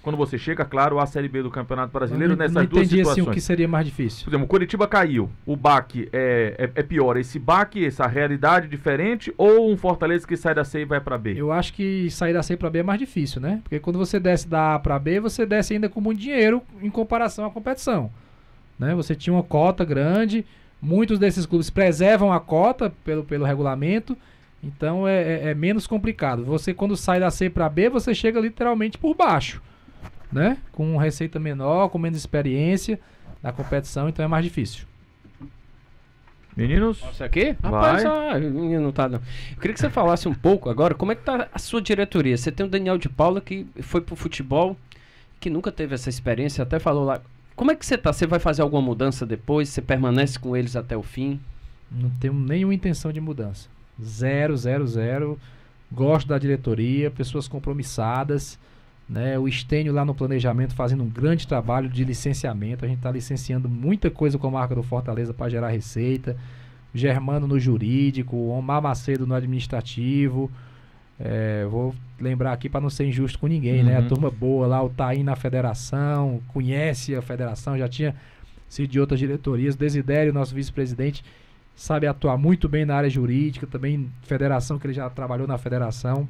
Quando você chega, claro, à Série B do Campeonato Brasileiro, nessas 2 situações. Não entendi assim o que seria mais difícil. Por exemplo, o Coritiba caiu. O baque é pior. Esse baque, essa realidade diferente, ou um Fortaleza que sai da C e vai para B? Eu acho que sair da C para B é mais difícil, né? Porque quando você desce da A para B, você desce ainda com muito dinheiro em comparação à competição, né? Você tinha uma cota grande, muitos desses clubes preservam a cota pelo regulamento, então é menos complicado. Você quando sai da C para B, você chega literalmente por baixo, né? Com receita menor, com menos experiência na competição, então é mais difícil. Meninos? Isso aqui? Rapaz, não tá não. Eu queria que você falasse um pouco agora, como é que tá a sua diretoria? Você tem o Daniel de Paula que foi pro futebol, que nunca teve essa experiência, até falou lá. Como é que você tá? Você vai fazer alguma mudança depois? Você permanece com eles até o fim? Não tenho nenhuma intenção de mudança. 0. Gosto da diretoria, pessoas compromissadas, né? O Estênio lá no planejamento fazendo um grande trabalho de licenciamento. A gente está licenciando muita coisa com a marca do Fortaleza para gerar receita. O Germano no jurídico, o Omar Macedo no administrativo. Vou lembrar aqui para não ser injusto com ninguém, né? A turma boa lá, o Taim na federação, conhece a federação, já tinha sido de outras diretorias. Desidério, nosso vice-presidente, sabe atuar muito bem na área jurídica, também federação, que ele já trabalhou na federação.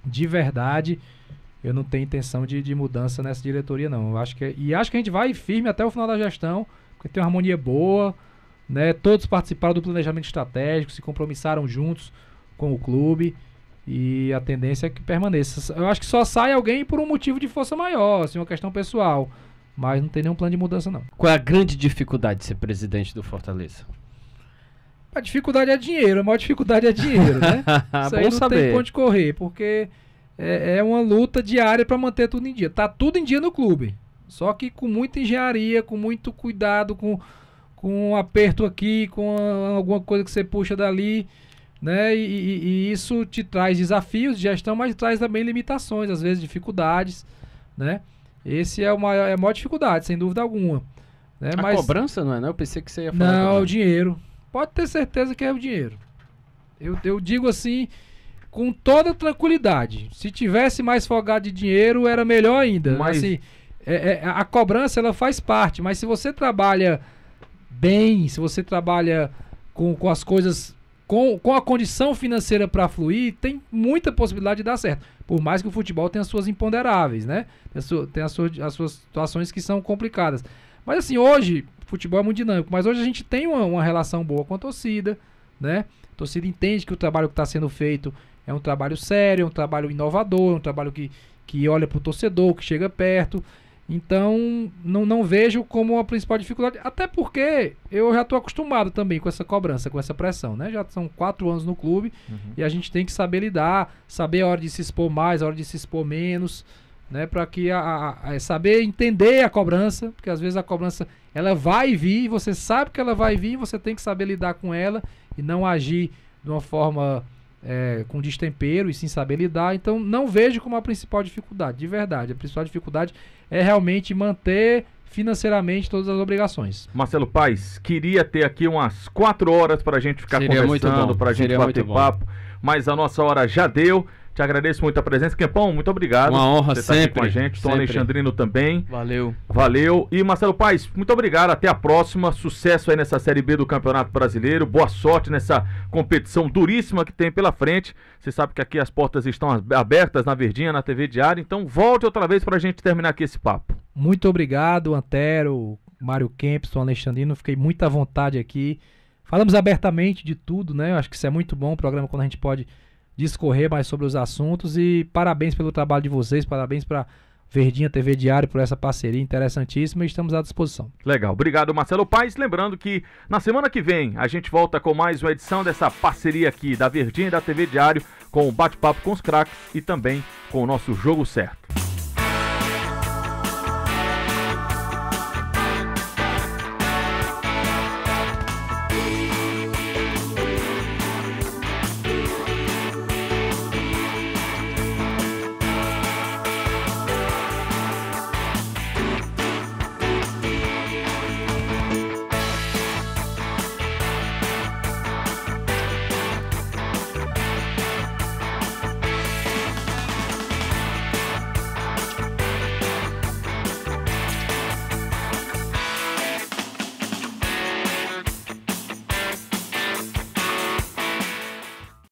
De verdade, eu não tenho intenção de mudança nessa diretoria, não. Acho que a gente vai firme até o final da gestão, porque tem uma harmonia boa, né? Todos participaram do planejamento estratégico, se compromissaram juntos com o clube. E a tendência é que permaneça. Eu acho que só sai alguém por um motivo de força maior, assim, uma questão pessoal. Mas não tem nenhum plano de mudança, não. Qual é a grande dificuldade de ser presidente do Fortaleza? A dificuldade é dinheiro, a maior dificuldade é dinheiro, né? Isso aí não tem ponto de correr, porque é uma luta diária para manter tudo em dia. Tá tudo em dia no clube, só que com muita engenharia, com muito cuidado, com um aperto aqui, com alguma coisa que você puxa dali, né? E isso te traz desafios de gestão, mas traz também limitações, às vezes dificuldades, né? Esse é a maior dificuldade, sem dúvida alguma, né? A cobrança não é, não? Eu pensei que você ia falar. Não, é o dinheiro. Pode ter certeza que é o dinheiro. Eu digo assim, com toda tranquilidade. Se tivesse mais folgado de dinheiro, era melhor ainda. Mas assim, a cobrança, ela faz parte. Mas se você trabalha bem, se você trabalha com as coisas, com a condição financeira para fluir, tem muita possibilidade de dar certo. Por mais que o futebol tenha as suas imponderáveis, né? Tem as suas situações que são complicadas. Mas assim, hoje, o futebol é muito dinâmico, mas hoje a gente tem uma relação boa com a torcida, né? A torcida entende que o trabalho que está sendo feito é um trabalho sério, é um trabalho inovador, é um trabalho que olha para o torcedor, que chega perto. Então, não vejo como a principal dificuldade, até porque eu já estou acostumado também com essa cobrança, com essa pressão, né? Já são 4 anos no clube e a gente tem que saber lidar, saber a hora de se expor mais, a hora de se expor menos, né? Para que saber entender a cobrança, porque às vezes a cobrança ela vai vir, você sabe que ela vai vir, você tem que saber lidar com ela e não agir de uma forma com destempero e sim saber lidar. Então não vejo como a principal dificuldade, de verdade. A principal dificuldade é realmente manter financeiramente todas as obrigações. Marcelo Paes, queria ter aqui umas 4 horas para a gente ficar conversando, para a gente bater papo, mas a nossa hora já deu. Te agradeço muito a presença. Quempão, muito obrigado. Uma honra você sempre. Tá aqui com a gente. Tom Alexandrino também. Valeu. E Marcelo Paes, muito obrigado. Até a próxima. Sucesso aí nessa Série B do Campeonato Brasileiro. Boa sorte nessa competição duríssima que tem pela frente. Você sabe que aqui as portas estão abertas na Verdinha, na TV Diário. Então volte outra vez pra gente terminar aqui esse papo. Muito obrigado, Antero, Mário Kempis, Tom Alexandrino. Fiquei muito à vontade aqui. Falamos abertamente de tudo, né? Eu acho que isso é muito bom, o programa quando a gente pode discorrer mais sobre os assuntos. E parabéns pelo trabalho de vocês, parabéns para Verdinha TV Diário por essa parceria interessantíssima e estamos à disposição. Legal, obrigado Marcelo Paes. Lembrando que na semana que vem a gente volta com mais uma edição dessa parceria aqui da Verdinha e da TV Diário com o bate-papo com os craques e também com o nosso Jogo Certo.